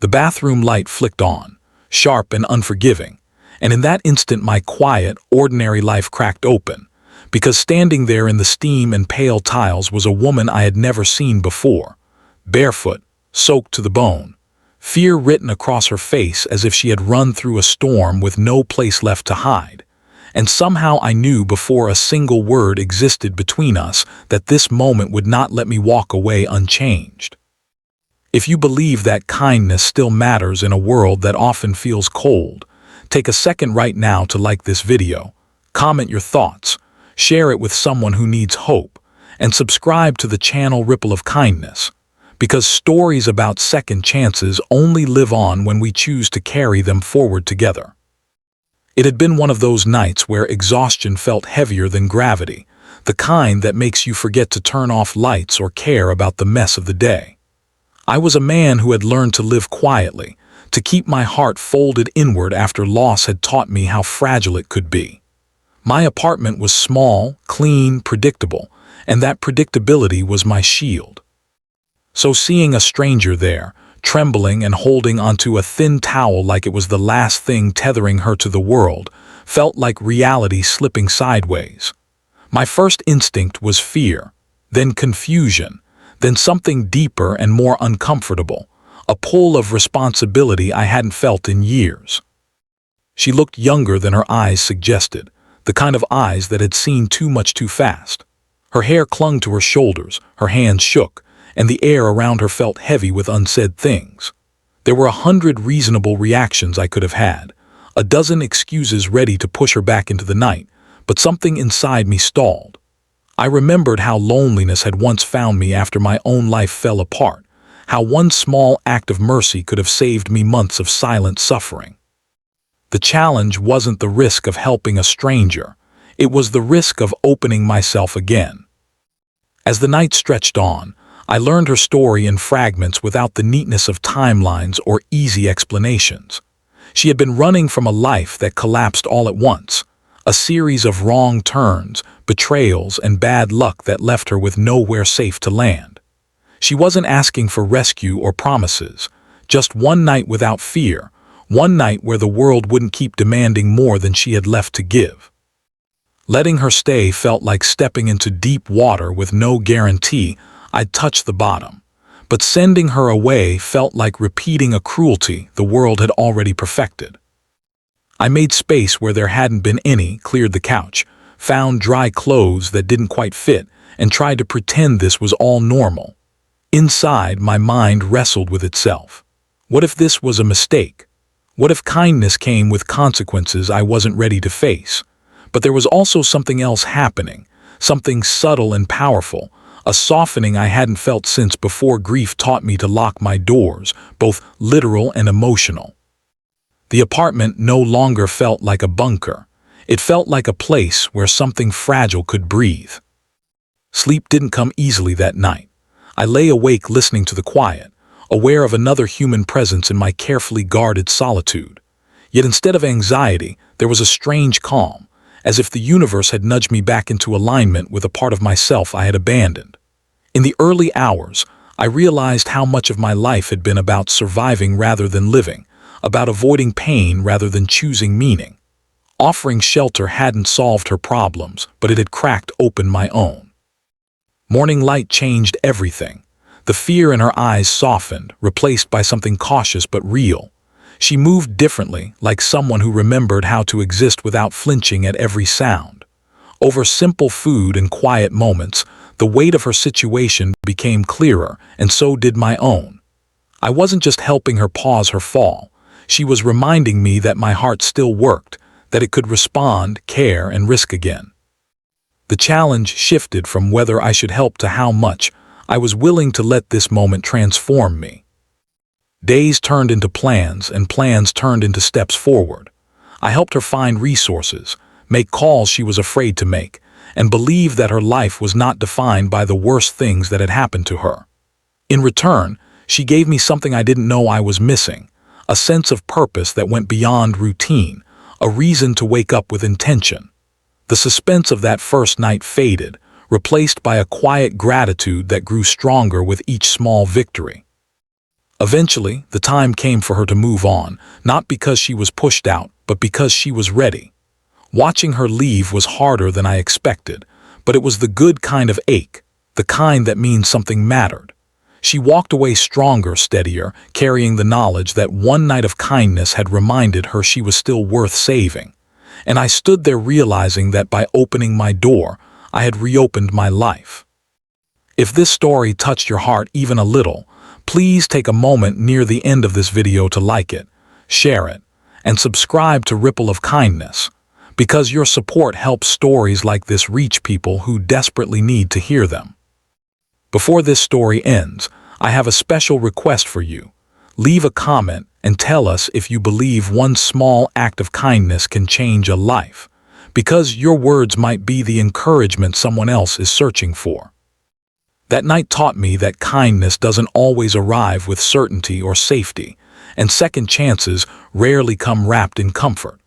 The bathroom light flicked on, sharp and unforgiving, and in that instant my quiet, ordinary life cracked open, because standing there in the steam and pale tiles was a woman I had never seen before, barefoot, soaked to the bone, fear written across her face as if she had run through a storm with no place left to hide. And somehow I knew before a single word existed between us that this moment would not let me walk away unchanged. If you believe that kindness still matters in a world that often feels cold, take a second right now to like this video, comment your thoughts, share it with someone who needs hope, and subscribe to the channel Ripple of Kindness, because stories about second chances only live on when we choose to carry them forward together. It had been one of those nights where exhaustion felt heavier than gravity, the kind that makes you forget to turn off lights or care about the mess of the day. I was a man who had learned to live quietly, to keep my heart folded inward after loss had taught me how fragile it could be. My apartment was small, clean, predictable, and that predictability was my shield. So seeing a stranger there, trembling and holding onto a thin towel like it was the last thing tethering her to the world, felt like reality slipping sideways. My first instinct was fear, then confusion, then something deeper and more uncomfortable, a pull of responsibility I hadn't felt in years. She looked younger than her eyes suggested, the kind of eyes that had seen too much too fast. Her hair clung to her shoulders, her hands shook, and the air around her felt heavy with unsaid things. There were 100 reasonable reactions I could have had, a dozen excuses ready to push her back into the night, but something inside me stalled. I remembered how loneliness had once found me after my own life fell apart, how one small act of mercy could have saved me months of silent suffering. The challenge wasn't the risk of helping a stranger, it was the risk of opening myself again. As the night stretched on, I learned her story in fragments without the neatness of timelines or easy explanations. She had been running from a life that collapsed all at once, a series of wrong turns, betrayals, and bad luck that left her with nowhere safe to land. She wasn't asking for rescue or promises, just one night without fear, one night where the world wouldn't keep demanding more than she had left to give. Letting her stay felt like stepping into deep water with no guarantee I'd touch the bottom, but sending her away felt like repeating a cruelty the world had already perfected. I made space where there hadn't been any, cleared the couch, found dry clothes that didn't quite fit, and tried to pretend this was all normal. Inside, my mind wrestled with itself. What if this was a mistake? What if kindness came with consequences I wasn't ready to face? But there was also something else happening, something subtle and powerful, a softening I hadn't felt since before grief taught me to lock my doors, both literal and emotional. The apartment no longer felt like a bunker. It felt like a place where something fragile could breathe. Sleep didn't come easily that night. I lay awake listening to the quiet, aware of another human presence in my carefully guarded solitude. Yet instead of anxiety, there was a strange calm, as if the universe had nudged me back into alignment with a part of myself I had abandoned. In the early hours, I realized how much of my life had been about surviving rather than living, about avoiding pain rather than choosing meaning. Offering shelter hadn't solved her problems, but it had cracked open my own. Morning light changed everything. The fear in her eyes softened, replaced by something cautious but real. She moved differently, like someone who remembered how to exist without flinching at every sound. Over simple food and quiet moments, the weight of her situation became clearer, and so did my own. I wasn't just helping her pause her fall. She was reminding me that my heart still worked, that it could respond, care, and risk again. The challenge shifted from whether I should help to how much I was willing to let this moment transform me. Days turned into plans, and plans turned into steps forward. I helped her find resources, make calls she was afraid to make, and believe that her life was not defined by the worst things that had happened to her. In return, she gave me something I didn't know I was missing, a sense of purpose that went beyond routine, a reason to wake up with intention. The suspense of that first night faded, replaced by a quiet gratitude that grew stronger with each small victory. Eventually, the time came for her to move on, not because she was pushed out, but because she was ready. Watching her leave was harder than I expected, but it was the good kind of ache, the kind that means something mattered. She walked away stronger, steadier, carrying the knowledge that one night of kindness had reminded her she was still worth saving. And I stood there realizing that by opening my door, I had reopened my life. If this story touched your heart even a little, please take a moment near the end of this video to like it, share it, and subscribe to Ripple of Kindness, because your support helps stories like this reach people who desperately need to hear them. Before this story ends, I have a special request for you. Leave a comment and tell us if you believe one small act of kindness can change a life, because your words might be the encouragement someone else is searching for. That night taught me that kindness doesn't always arrive with certainty or safety, and second chances rarely come wrapped in comfort.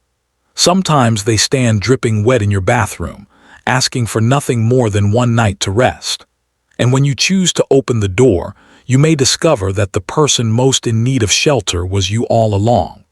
Sometimes they stand dripping wet in your bathroom, asking for nothing more than one night to rest. And when you choose to open the door, you may discover that the person most in need of shelter was you all along.